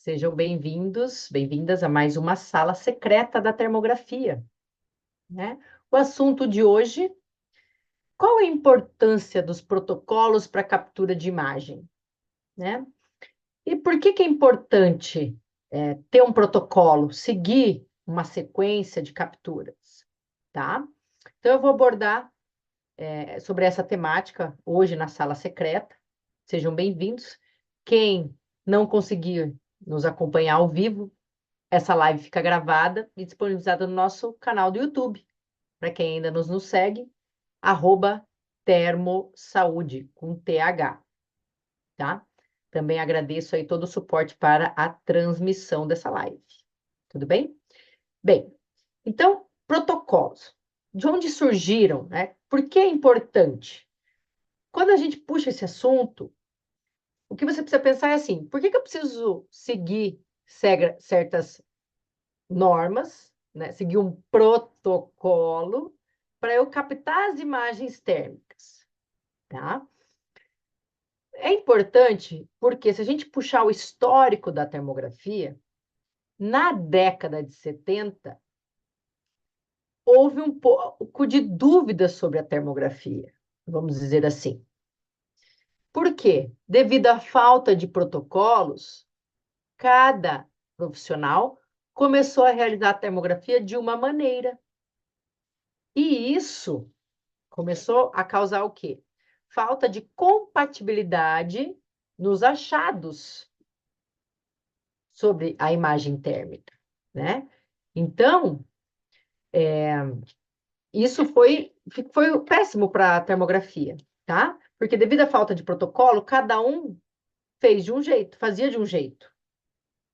Sejam bem-vindos, bem-vindas a mais uma sala secreta da termografia, né? O assunto de hoje, qual a importância dos protocolos para captura de imagem, né? E por que é importante ter um protocolo, seguir uma sequência de capturas, tá? Então, eu vou abordar sobre essa temática hoje na sala secreta. Sejam bem-vindos. Quem não conseguir nos acompanhar ao vivo, essa live fica gravada e disponibilizada no nosso canal do YouTube. Para quem ainda nos segue, @termosaúde, com TH, tá? Também agradeço aí todo o suporte para a transmissão dessa live. Tudo bem? Bem, então, protocolos. De onde surgiram, né? Por que é importante? Quando a gente puxa esse assunto, o que você precisa pensar é assim, por que eu preciso seguir certas normas, né? Seguir um protocolo para eu captar as imagens térmicas, tá? É importante porque se a gente puxar o histórico da termografia, na década de 70, houve um pouco de dúvida sobre a termografia, vamos dizer assim. Por quê? Devido à falta de protocolos, cada profissional começou a realizar a termografia de uma maneira. E isso começou a causar o quê? Falta de compatibilidade nos achados sobre a imagem térmica, né? Então, isso foi péssimo para a termografia, tá? Porque devido à falta de protocolo, cada um fez de um jeito, fazia de um jeito,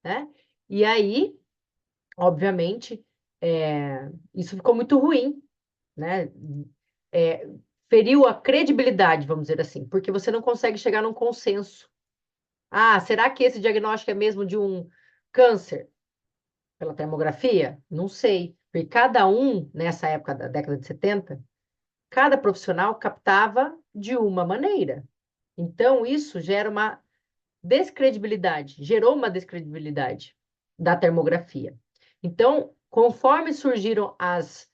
né? E aí, obviamente, isso ficou muito ruim, né? É, feriu a credibilidade, vamos dizer assim, porque você não consegue chegar num consenso. Ah, será que esse diagnóstico é mesmo de um câncer pela termografia? Não sei. Porque cada um, nessa época da década de 70, cada profissional captava de uma maneira. Então, isso gerou uma descredibilidade da termografia. Então, conforme surgiram as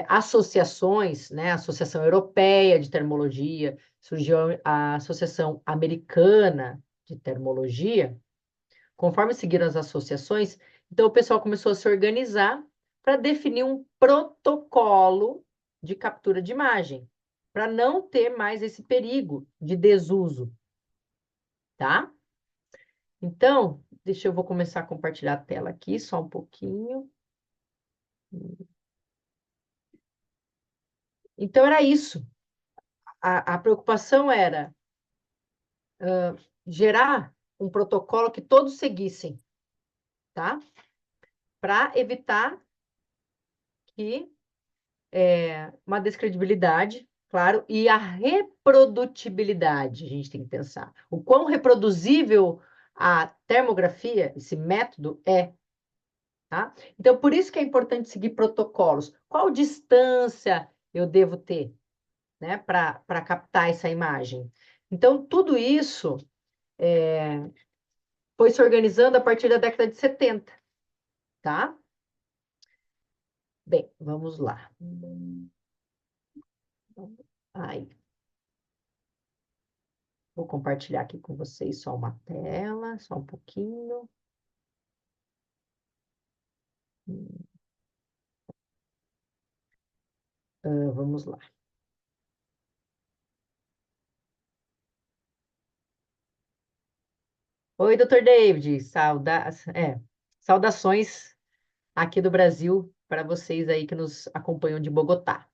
associações, né, a Associação Europeia de Termologia, surgiu a Associação Americana de Termologia, conforme seguiram as associações, então o pessoal começou a se organizar para definir um protocolo de captura de imagem, para não ter mais esse perigo de desuso, tá? Então, vou começar a compartilhar a tela aqui, só um pouquinho. Então, era isso. A preocupação era gerar um protocolo que todos seguissem, tá? Para evitar que uma descredibilidade, claro, e a reprodutibilidade, a gente tem que pensar. O quão reproduzível a termografia, esse método, é. Tá? Então, por isso que é importante seguir protocolos. Qual distância eu devo ter, né, para captar essa imagem? Então, tudo isso foi se organizando a partir da década de 70, tá? Bem, vamos lá. Aí, vou compartilhar aqui com vocês só uma tela, só um pouquinho. Vamos lá. Oi, doutor David. Saudações aqui do Brasil para vocês aí que nos acompanham de Bogotá.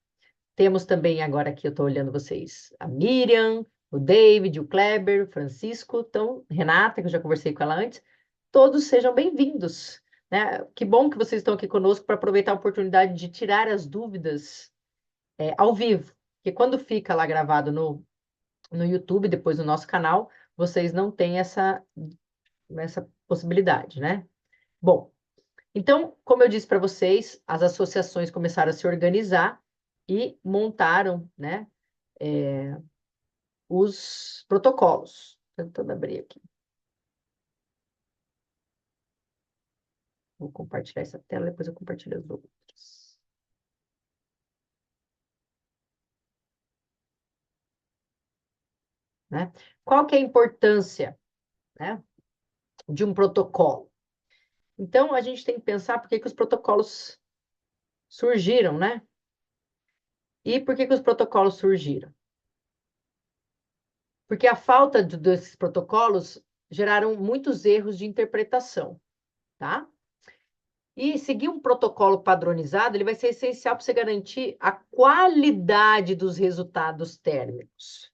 Temos também agora aqui, eu estou olhando vocês, a Miriam, o David, o Kleber, o Francisco, então, Renata, que eu já conversei com ela antes. Todos sejam bem-vindos, né? Que bom que vocês estão aqui conosco para aproveitar a oportunidade de tirar as dúvidas ao vivo. Porque quando fica lá gravado no YouTube, depois no nosso canal, vocês não têm essa possibilidade, né? Bom, então, como eu disse para vocês, as associações começaram a se organizar e montaram, né, os protocolos. Tentando abrir aqui. Vou compartilhar essa tela, depois eu compartilho as outras. Né? Qual que é a importância, né, de um protocolo? Então, a gente tem que pensar por que os protocolos surgiram, né? E por que os protocolos surgiram? Porque a falta desses protocolos geraram muitos erros de interpretação, tá? E seguir um protocolo padronizado, ele vai ser essencial para você garantir a qualidade dos resultados térmicos.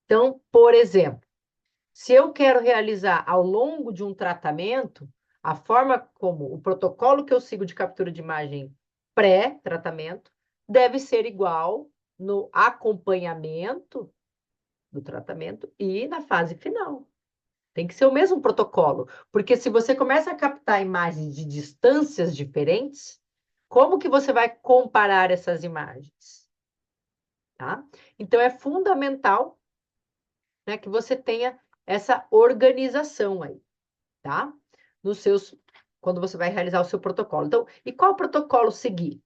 Então, por exemplo, se eu quero realizar ao longo de um tratamento, a forma como o protocolo que eu sigo de captura de imagem pré-tratamento deve ser igual no acompanhamento do tratamento e na fase final. Tem que ser o mesmo protocolo, porque se você começa a captar imagens de distâncias diferentes, como que você vai comparar essas imagens? Tá? Então, é fundamental, né, que você tenha essa organização aí, tá? Nos seus, quando você vai realizar o seu protocolo. Então, e qual protocolo seguir,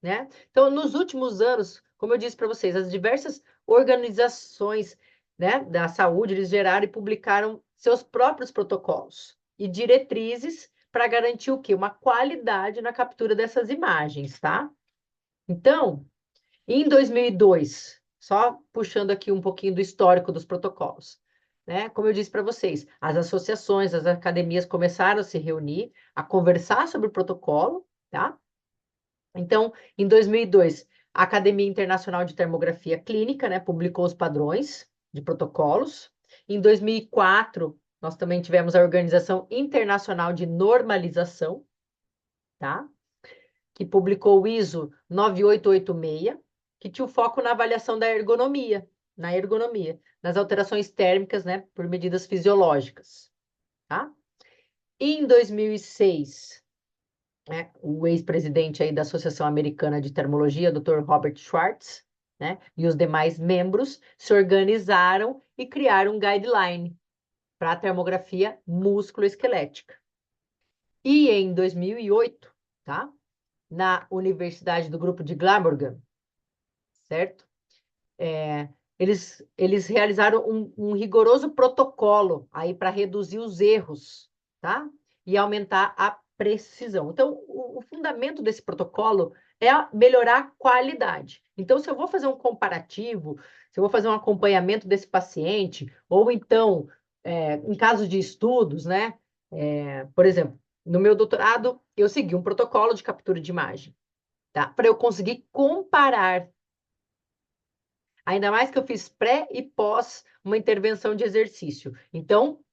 né? Então, nos últimos anos, como eu disse para vocês, as diversas organizações, né, da saúde, eles geraram e publicaram seus próprios protocolos e diretrizes para garantir o quê? Uma qualidade na captura dessas imagens, tá? Então, em 2002, só puxando aqui um pouquinho do histórico dos protocolos, né? Como eu disse para vocês, as associações, as academias começaram a se reunir, a conversar sobre o protocolo, tá? Então, em 2002, a Academia Internacional de Termografia Clínica, né, publicou os padrões de protocolos. Em 2004, nós também tivemos a Organização Internacional de Normalização, tá? Que publicou o ISO 9886, que tinha o foco na avaliação da ergonomia, nas alterações térmicas, né, por medidas fisiológicas, tá? Em 2006, né, o ex-presidente aí da Associação Americana de Termologia, Dr. Robert Schwartz, né, e os demais membros se organizaram e criaram um guideline para a termografia músculo-esquelética. E em 2008, tá, na Universidade do Grupo de Glamorgan, certo? Eles realizaram um rigoroso protocolo aí para reduzir os erros, tá? E aumentar a precisão. Então, o fundamento desse protocolo é melhorar a qualidade. Então, se eu vou fazer um comparativo, se eu vou fazer um acompanhamento desse paciente, ou então, em casos de estudos, né? Por exemplo, no meu doutorado, eu segui um protocolo de captura de imagem, tá? Para eu conseguir comparar. Ainda mais que eu fiz pré e pós uma intervenção de exercício. Então,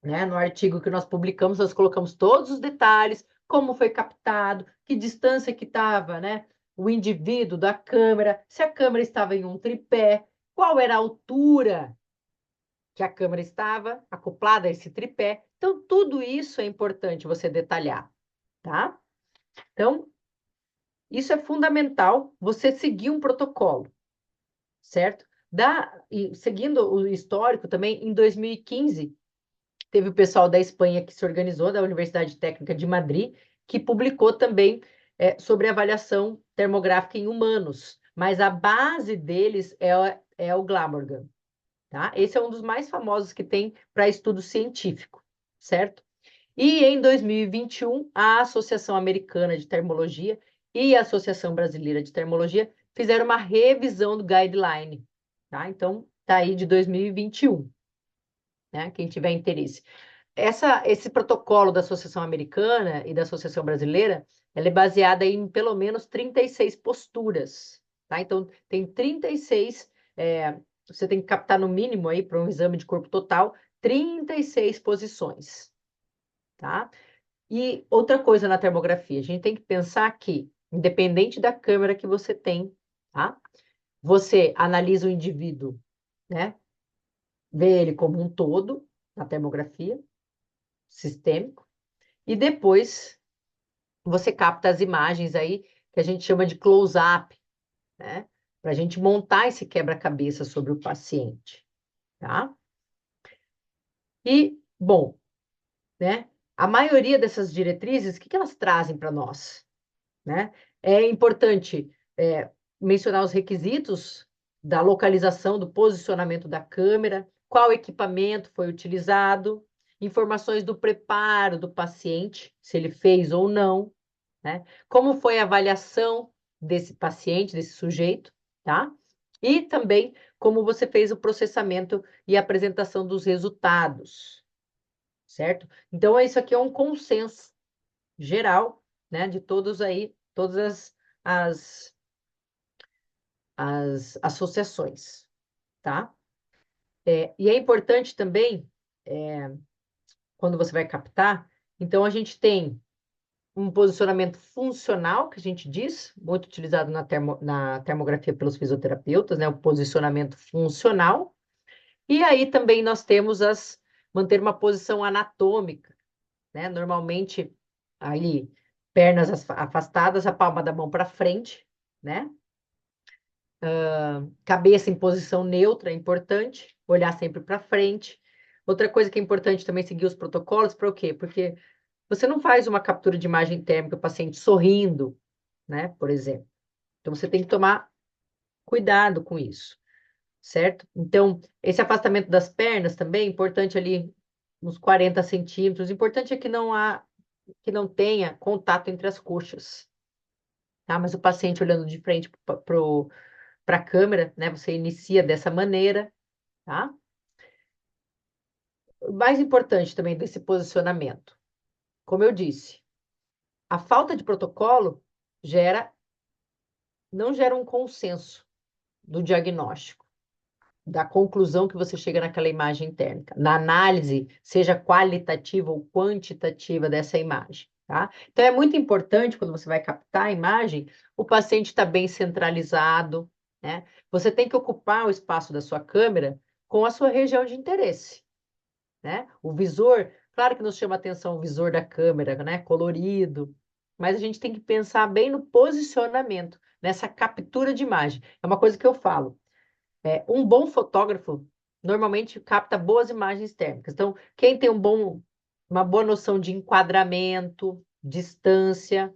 né, no artigo que nós publicamos, nós colocamos todos os detalhes, como foi captado, que distância que estava, né, o indivíduo da câmera, se a câmera estava em um tripé, qual era a altura que a câmera estava acoplada a esse tripé. Então, tudo isso é importante você detalhar, tá? Então, isso é fundamental, você seguir um protocolo, certo? E seguindo o histórico também, em 2015, teve o pessoal da Espanha que se organizou, da Universidade Técnica de Madrid, que publicou também sobre avaliação termográfica em humanos, mas a base deles é o Glamorgan, tá? Esse é um dos mais famosos que tem para estudo científico, certo? E em 2021, a Associação Americana de Termologia e a Associação Brasileira de Termologia fizeram uma revisão do guideline, tá? Então, tá aí de 2021, né? Quem tiver interesse. Esse protocolo da Associação Americana e da Associação Brasileira, ela é baseada em pelo menos 36 posturas, tá? Então, tem 36, você tem que captar no mínimo aí para um exame de corpo total, 36 posições, tá? E outra coisa na termografia, a gente tem que pensar que, independente da câmera que você tem, tá? Você analisa o indivíduo, né? Vê ele como um todo, na termografia, sistêmico, e depois você capta as imagens aí que a gente chama de close-up, né? Para a gente montar esse quebra-cabeça sobre o paciente, tá? E, bom, né? a maioria dessas diretrizes, o que que elas trazem para nós, né? É importante mencionar os requisitos da localização, do posicionamento da câmera, qual equipamento foi utilizado, informações do preparo do paciente, se ele fez ou não, né? Como foi a avaliação desse paciente, desse sujeito, tá? E também como você fez o processamento e apresentação dos resultados, certo? Então, isso aqui é um consenso geral, né, de todos aí, todas as, as associações, tá? E é importante também, quando você vai captar, então a gente tem um posicionamento funcional, que a gente diz, muito utilizado na termografia pelos fisioterapeutas, né? O posicionamento funcional. E aí também nós temos manter uma posição anatômica, né? Normalmente, ali, pernas afastadas, a palma da mão para frente, né? Cabeça em posição neutra é importante, olhar sempre para frente. Outra coisa que é importante também seguir os protocolos, para o quê? Porque você não faz uma captura de imagem térmica, o paciente sorrindo, né? Por exemplo. Então, você tem que tomar cuidado com isso, certo? Então, esse afastamento das pernas também é importante ali uns 40 centímetros. O importante é que não tenha contato entre as coxas, tá? Mas o paciente olhando de frente para a câmera, né? Você inicia dessa maneira, tá? O mais importante também desse posicionamento, como eu disse, a falta de protocolo não gera um consenso do diagnóstico, da conclusão que você chega naquela imagem térmica, na análise, seja qualitativa ou quantitativa dessa imagem, tá? Então, é muito importante, quando você vai captar a imagem, o paciente está bem centralizado, né? Você tem que ocupar o espaço da sua câmera com a sua região de interesse, né? O visor, claro que nos chama a atenção o visor da câmera, né? Colorido, mas a gente tem que pensar bem no posicionamento, nessa captura de imagem. É uma coisa que eu falo. Um bom fotógrafo normalmente capta boas imagens térmicas. Então, quem tem uma boa noção de enquadramento, distância,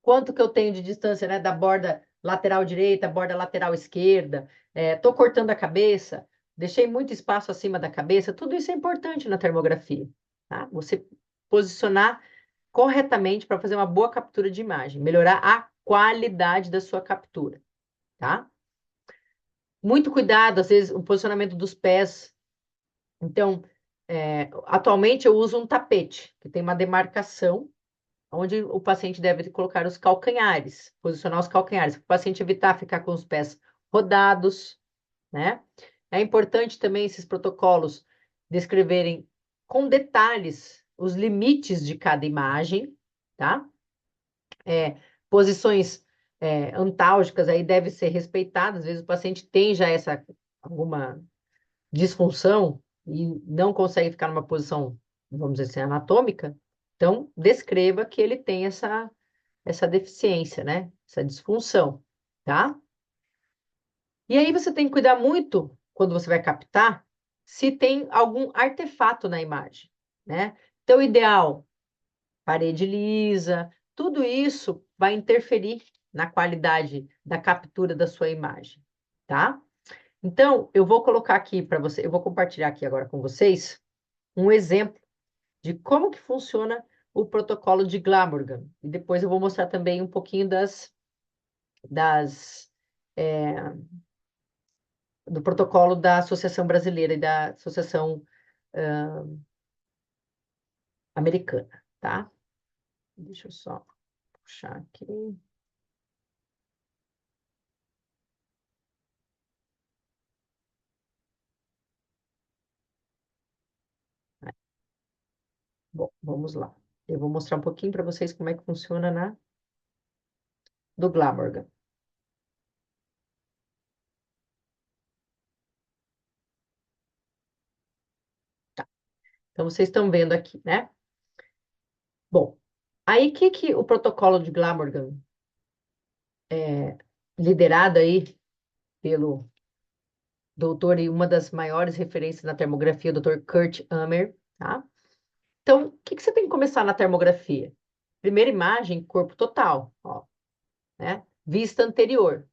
quanto que eu tenho de distância, né, da borda lateral direita, borda lateral esquerda, estou cortando a cabeça, deixei muito espaço acima da cabeça, tudo isso é importante na termografia, tá? Você posicionar corretamente para fazer uma boa captura de imagem, melhorar a qualidade da sua captura, tá? Muito cuidado, às vezes, o posicionamento dos pés. Então, atualmente eu uso um tapete, que tem uma demarcação, onde o paciente deve colocar os calcanhares, posicionar os calcanhares, para o paciente evitar ficar com os pés rodados, né? É importante também esses protocolos descreverem com detalhes os limites de cada imagem, tá? Posições antálgicas aí devem ser respeitadas, às vezes o paciente tem já alguma disfunção e não consegue ficar numa posição, vamos dizer assim, anatômica, então descreva que ele tem essa deficiência, né? Essa disfunção, tá? E aí você tem que cuidar muito, quando você vai captar, se tem algum artefato na imagem, né? Então, o ideal, parede lisa, tudo isso vai interferir na qualidade da captura da sua imagem, tá? Então, eu vou colocar aqui para você, eu vou compartilhar aqui agora com vocês um exemplo de como que funciona o protocolo de Glamorgan. E depois eu vou mostrar também um pouquinho das, é, do protocolo da Associação Brasileira e da Associação Americana, tá? Deixa eu só puxar aqui. Bom, vamos lá. Eu vou mostrar um pouquinho para vocês como é que funciona do Glamorgan. Tá. Então, vocês estão vendo aqui, né? Bom, aí que o protocolo de Glamorgan, liderado aí pelo doutor e uma das maiores referências na termografia, o doutor Kurt Amer, tá? Então, o que que você tem que começar na termografia? Primeira imagem, corpo total, ó, né? Vista anterior,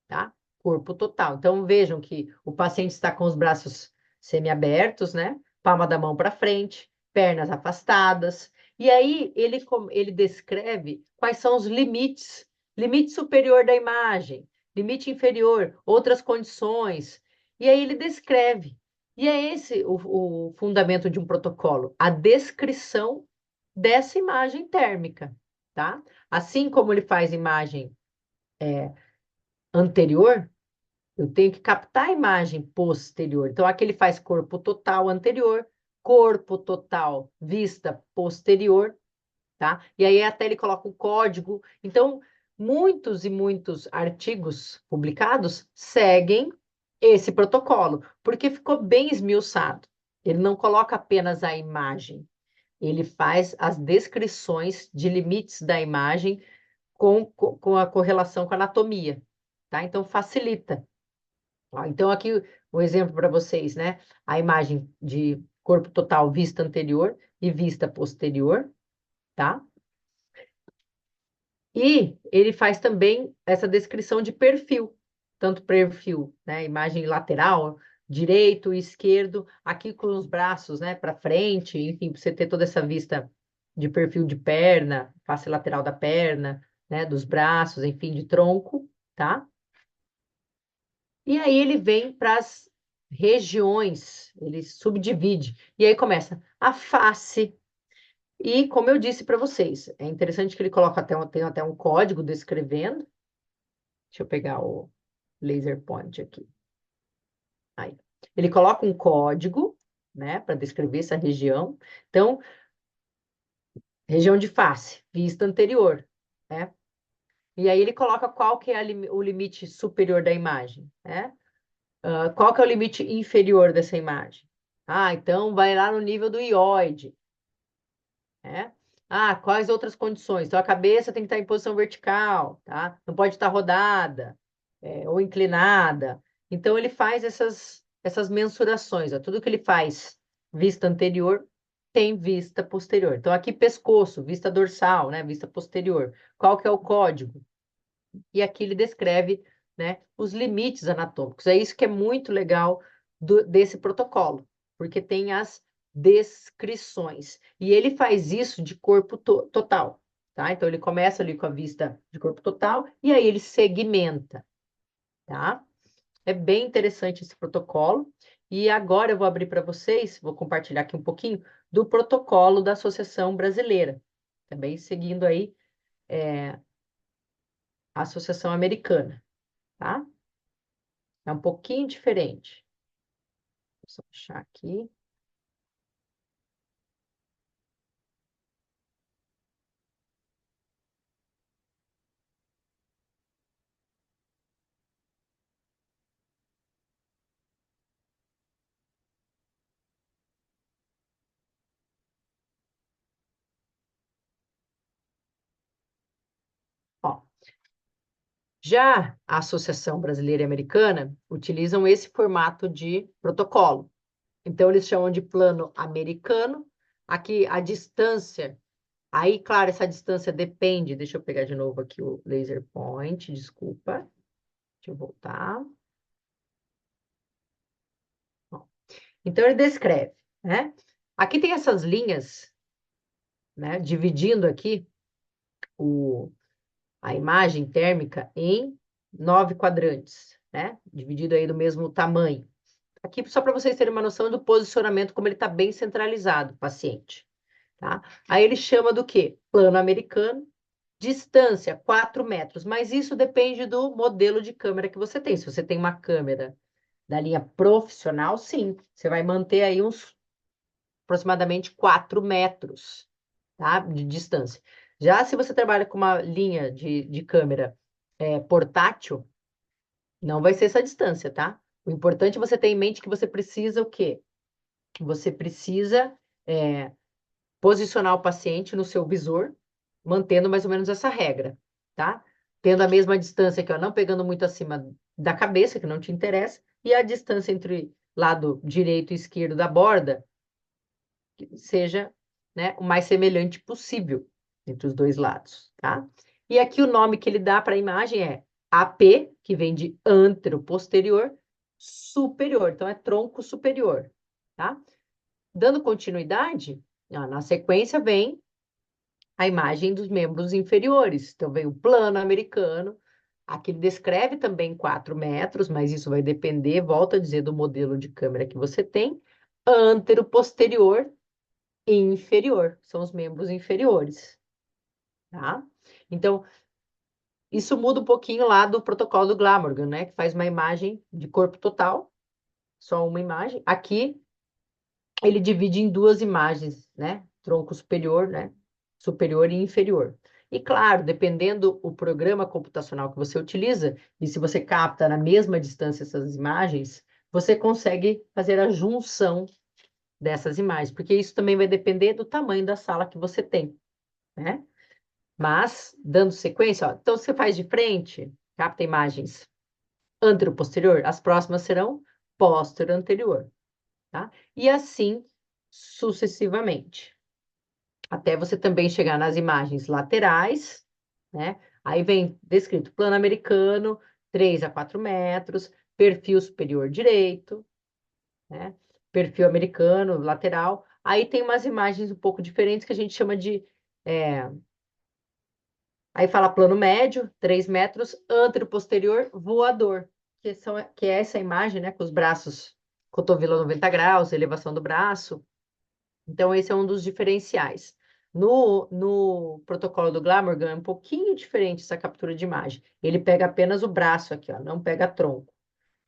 tá? Corpo total. Então, vejam que o paciente está com os braços semiabertos, né? Palma da mão para frente, pernas afastadas. E aí, ele descreve quais são os limites. Limite superior da imagem, limite inferior, outras condições. E aí, ele descreve. E é esse o fundamento de um protocolo, a descrição dessa imagem térmica, tá? Assim como ele faz imagem anterior, eu tenho que captar a imagem posterior. Então, aqui ele faz corpo total anterior, corpo total vista posterior, tá? E aí até ele coloca o código. Então, muitos e muitos artigos publicados seguem esse protocolo, porque ficou bem esmiuçado. Ele não coloca apenas a imagem, ele faz as descrições de limites da imagem com a correlação com a anatomia, tá? Então, facilita. Ó, então, aqui o exemplo para vocês, né? A imagem de corpo total, vista anterior e vista posterior, tá? E ele faz também essa descrição de perfil, tanto perfil, né? Imagem lateral, direito e esquerdo, aqui com os braços, né, para frente, enfim, para você ter toda essa vista de perfil de perna, face lateral da perna, né, dos braços, enfim, de tronco, tá? E aí ele vem para as regiões, ele subdivide. E aí começa a face. E como eu disse para vocês, é interessante que ele coloca tem até um código descrevendo. Deixa eu pegar o laser point aqui. Aí. Ele coloca um código, né, para descrever essa região. Então, região de face, vista anterior, né? E aí ele coloca qual que é o limite superior da imagem, né? Qual que é o limite inferior dessa imagem? Ah, então vai lá no nível do ióide, né? Ah, quais outras condições? Então a cabeça tem que estar em posição vertical, tá? Não pode estar rodada, ou inclinada. Então ele faz essas mensurações, ó. Tudo que ele faz vista anterior tem vista posterior. Então aqui pescoço, vista dorsal, né? Vista posterior. Qual que é o código? E aqui ele descreve, né, os limites anatômicos. É isso que é muito legal desse protocolo, porque tem as descrições. E ele faz isso de corpo total, tá? Então ele começa ali com a vista de corpo total e aí ele segmenta, tá? É bem interessante esse protocolo. E agora eu vou abrir para vocês, vou compartilhar aqui um pouquinho do protocolo da Associação Brasileira, também seguindo aí a Associação Americana, tá? É um pouquinho diferente. Vou só achar aqui. Ó, já a Associação Brasileira e Americana utilizam esse formato de protocolo. Então, eles chamam de plano americano. Aqui, a distância. Aí, claro, essa distância depende. Deixa eu pegar de novo aqui o laser point, desculpa. Deixa eu voltar. Ó, então, ele descreve, né? Aqui tem essas linhas, né? Dividindo aqui a imagem térmica em 9 quadrantes, né? Dividido aí do mesmo tamanho. Aqui, só para vocês terem uma noção do posicionamento, como ele está bem centralizado, o paciente. Tá? Aí ele chama do quê? Plano americano, distância 4 metros, mas isso depende do modelo de câmera que você tem. Se você tem uma câmera da linha profissional, sim, você vai manter aí uns aproximadamente 4 metros, tá? De distância. Já se você trabalha com uma linha de câmera portátil, não vai ser essa distância, tá? O importante é você ter em mente que você precisa o quê? Você precisa posicionar o paciente no seu visor, mantendo mais ou menos essa regra, tá? Tendo a mesma distância aqui, ó, não pegando muito acima da cabeça, que não te interessa, e a distância entre lado direito e esquerdo da borda, que seja né, o mais semelhante possível entre os dois lados, tá? E aqui o nome que ele dá para a imagem é AP, que vem de antero-posterior, superior. Então, é tronco superior, tá? Dando continuidade, na sequência vem a imagem dos membros inferiores. Então, vem o plano americano. Aqui ele descreve também 4 metros, mas isso vai depender, volto a dizer, do modelo de câmera que você tem. Antero, posterior e inferior. São os membros inferiores, tá? Então, isso muda um pouquinho lá do protocolo do Glamorgan, né? Que faz uma imagem de corpo total, só uma imagem. Aqui, ele divide em duas imagens, né? Tronco superior, né? Superior e inferior. E claro, dependendo o programa computacional que você utiliza, e se você capta na mesma distância essas imagens, você consegue fazer a junção dessas imagens, porque isso também vai depender do tamanho da sala que você tem, né? Mas, dando sequência, ó, então você faz de frente, capta imagens antero-posterior, as próximas serão póstero-anterior, tá? E assim sucessivamente, até você também chegar nas imagens laterais, né? Aí vem descrito plano americano, 3 a 4 metros, perfil superior direito, né? Perfil americano, lateral. Aí tem umas imagens um pouco diferentes que a gente chama de. Aí fala plano médio, 3 metros, antero-posterior, voador, que é essa imagem, né? Com os braços, cotovelo a 90 graus, elevação do braço. Então, esse é um dos diferenciais. No protocolo do Glamorgan é um pouquinho diferente essa captura de imagem. Ele pega apenas o braço aqui, ó, não pega tronco.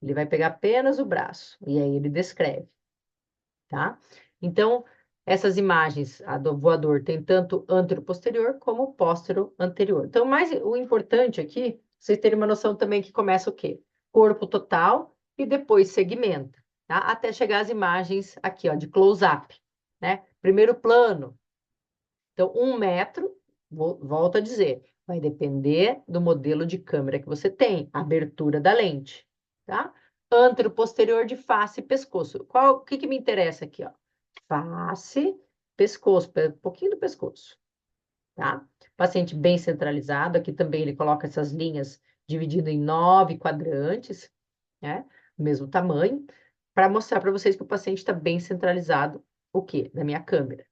Ele vai pegar apenas o braço, e aí ele descreve, tá? Então, essas imagens, a do voador tem tanto antero-posterior como póstero-anterior. Então, mais o importante aqui, vocês terem uma noção também que começa o quê? Corpo total e depois segmenta, tá? Até chegar às imagens aqui, ó, de close-up, né? Primeiro plano. Então, 1 metro, volto a dizer, vai depender do modelo de câmera que você tem, a abertura da lente, tá? Antero posterior de face e pescoço. O que me interessa aqui, ó? Face, pescoço, um pouquinho do pescoço, tá? Paciente bem centralizado, aqui também ele coloca essas linhas dividindo em 9 quadrantes, né? Mesmo tamanho, para mostrar para vocês que o paciente está bem centralizado, o quê? Na minha câmera.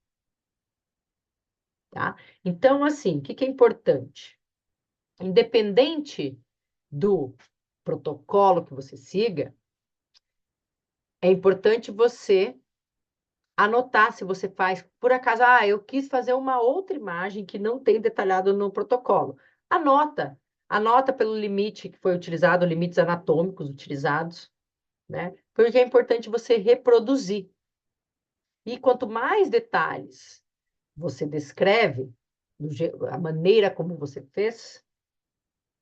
Tá? Então, assim, o que é importante? Independente do protocolo que você siga, é importante você anotar se você faz, por acaso, eu quis fazer uma outra imagem que não tem detalhado no protocolo. Anota pelo limite que foi utilizado, limites anatômicos utilizados, né? Porque é importante você reproduzir. E quanto mais detalhes você descreve, a maneira como você fez,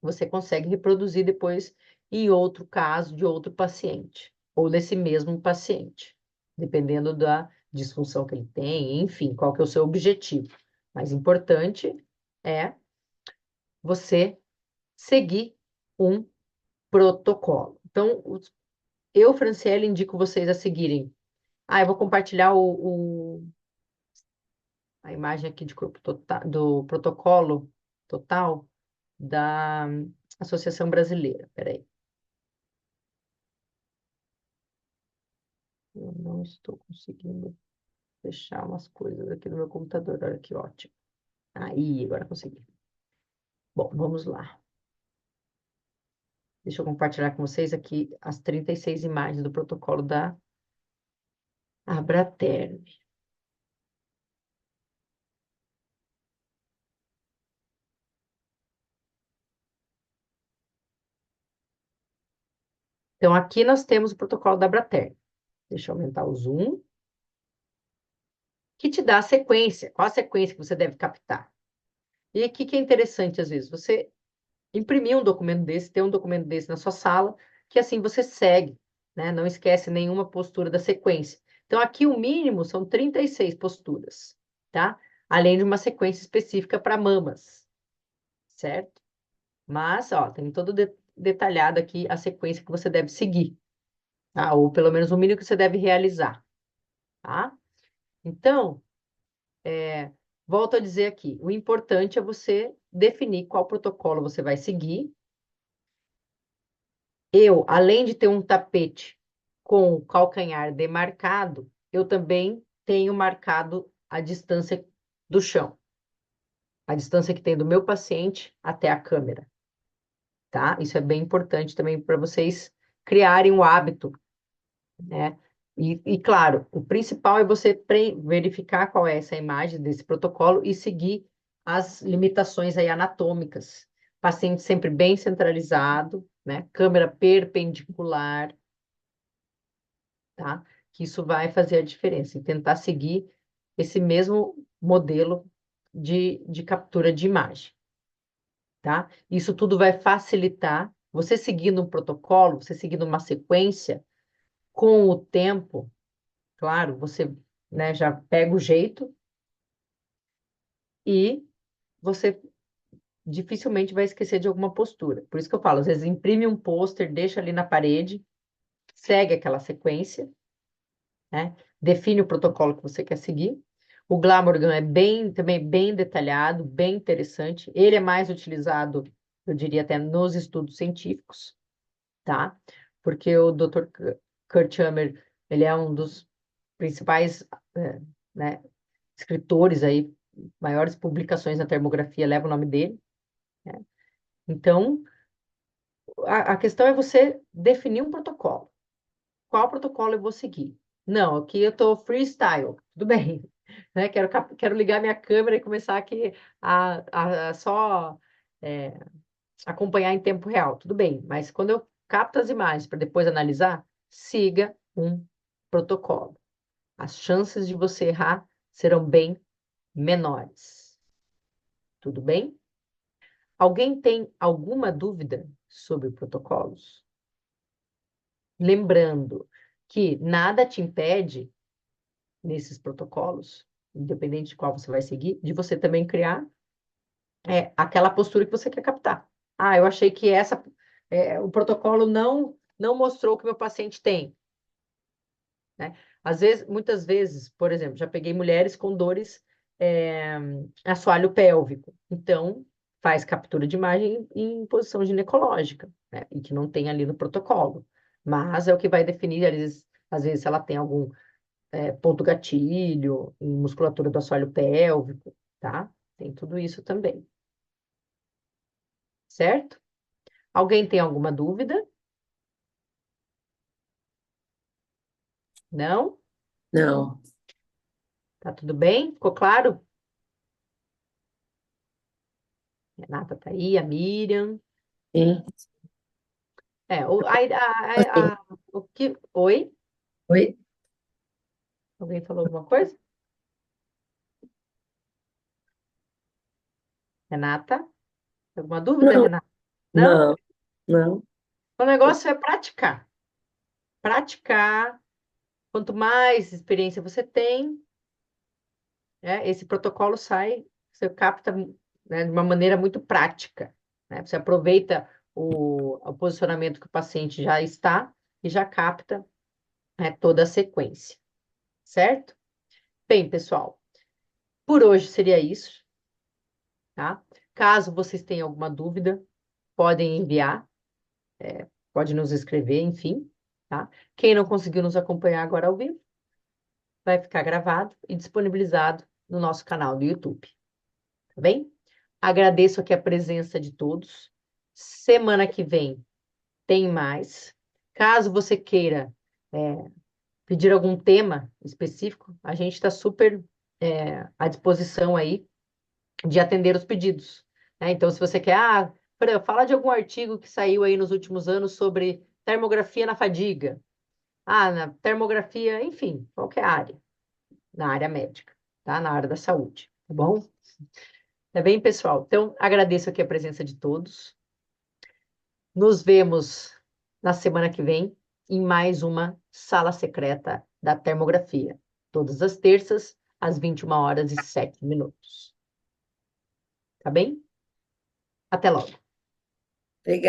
você consegue reproduzir depois em outro caso de outro paciente, ou desse mesmo paciente, dependendo da disfunção que ele tem, enfim, qual que é o seu objetivo. Mas importante é você seguir um protocolo. Então, eu, Franciele, indico vocês a seguirem. Eu vou compartilhar a imagem aqui de corpo total, do protocolo total da Associação Brasileira. Peraí. Eu não estou conseguindo fechar umas coisas aqui no meu computador. Olha que ótimo. Aí, agora consegui. Bom, vamos lá. Deixa eu compartilhar com vocês aqui as 36 imagens do protocolo da Abraterm. Então, aqui nós temos o protocolo da Abraterm. Deixa eu aumentar o zoom. Que te dá a sequência. Qual a sequência que você deve captar? E aqui que é interessante, às vezes, você imprimir um documento desse, ter um documento desse na sua sala, que assim você segue, né? Não esquece nenhuma postura da sequência. Então, aqui o mínimo são 36 posturas, tá? Além de uma sequência específica para mamas, certo? Mas, ó, tem todo detalhado aqui a sequência que você deve seguir, tá? Ou pelo menos o mínimo que você deve realizar, tá? Então, volto a dizer aqui, o importante é você definir qual protocolo você vai seguir. Eu, além de ter um tapete com o calcanhar demarcado, eu também tenho marcado a distância do chão, a distância que tem do meu paciente até a câmera, tá? Isso é bem importante também para vocês criarem o hábito, né? Claro, o principal é você verificar qual é essa imagem desse protocolo e seguir as limitações aí anatômicas. Paciente sempre bem centralizado, né? Câmera perpendicular, tá? Que isso vai fazer a diferença e tentar seguir esse mesmo modelo de captura de imagem, tá? Isso tudo vai facilitar você seguindo um protocolo, você seguindo uma sequência, com o tempo, claro, você, né, já pega o jeito e você dificilmente vai esquecer de alguma postura. Por isso que eu falo, às vezes imprime um pôster, deixa ali na parede, segue aquela sequência, né? Define o protocolo que você quer seguir. O Glamorgan é também bem detalhado, bem interessante. Ele é mais utilizado, eu diria até nos estudos científicos, tá? Porque o Dr. Kurt Hammer, ele é um dos principais, né, escritores aí, maiores publicações na termografia leva o nome dele, né? Então, a questão é você definir um protocolo. Qual protocolo eu vou seguir? Não, aqui eu estou freestyle, tudo bem. Né? Quero ligar minha câmera e começar aqui a só é, acompanhar em tempo real, tudo bem. Mas quando eu capto as imagens para depois analisar, siga um protocolo. As chances de você errar serão bem menores. Tudo bem? Alguém tem alguma dúvida sobre protocolos? Lembrando que nada te impede nesses protocolos, independente de qual você vai seguir, de você também criar aquela postura que você quer captar. Ah, eu achei que o protocolo não mostrou o que meu paciente tem, né? Às vezes, muitas vezes, por exemplo, já peguei mulheres com dores é, assoalho pélvico. Então, faz captura de imagem em posição ginecológica, né? E que não tem ali no protocolo. Mas é o que vai definir, às vezes se ela tem algum ponto gatilho, em musculatura do assoalho pélvico, tá? Tem tudo isso também, certo? Alguém tem alguma dúvida? Não? Não. Tá tudo bem? Ficou claro? Renata tá aí, a Miriam. Sim. Assim, O que... Oi? oi? Alguém falou alguma coisa? Renata? Alguma dúvida, Não, Renata? Não? não, não. O negócio é praticar. Praticar. Quanto mais experiência você tem, né, esse protocolo você capta, né, de uma maneira muito prática, né? Você aproveita o posicionamento que o paciente já está e já capta, né, toda a sequência, certo? Bem, pessoal, por hoje seria isso, tá? Caso vocês tenham alguma dúvida, podem enviar, pode nos escrever, enfim, tá? Quem não conseguiu nos acompanhar agora ao vivo, vai ficar gravado e disponibilizado no nosso canal do YouTube, tá bem? Agradeço aqui a presença de todos. Semana que vem tem mais. Caso você queira pedir algum tema específico, a gente está super à disposição aí de atender os pedidos, né? Então, se você quer, Fran, fala de algum artigo que saiu aí nos últimos anos sobre termografia na fadiga. Na termografia, enfim, qualquer área, na área médica, tá? Na área da saúde, tá bom? Tá bem, pessoal? Então, agradeço aqui a presença de todos. Nos vemos na semana que vem em mais uma sala secreta da termografia, todas as terças, às 21h07. Tá bem? Até logo. Obrigada.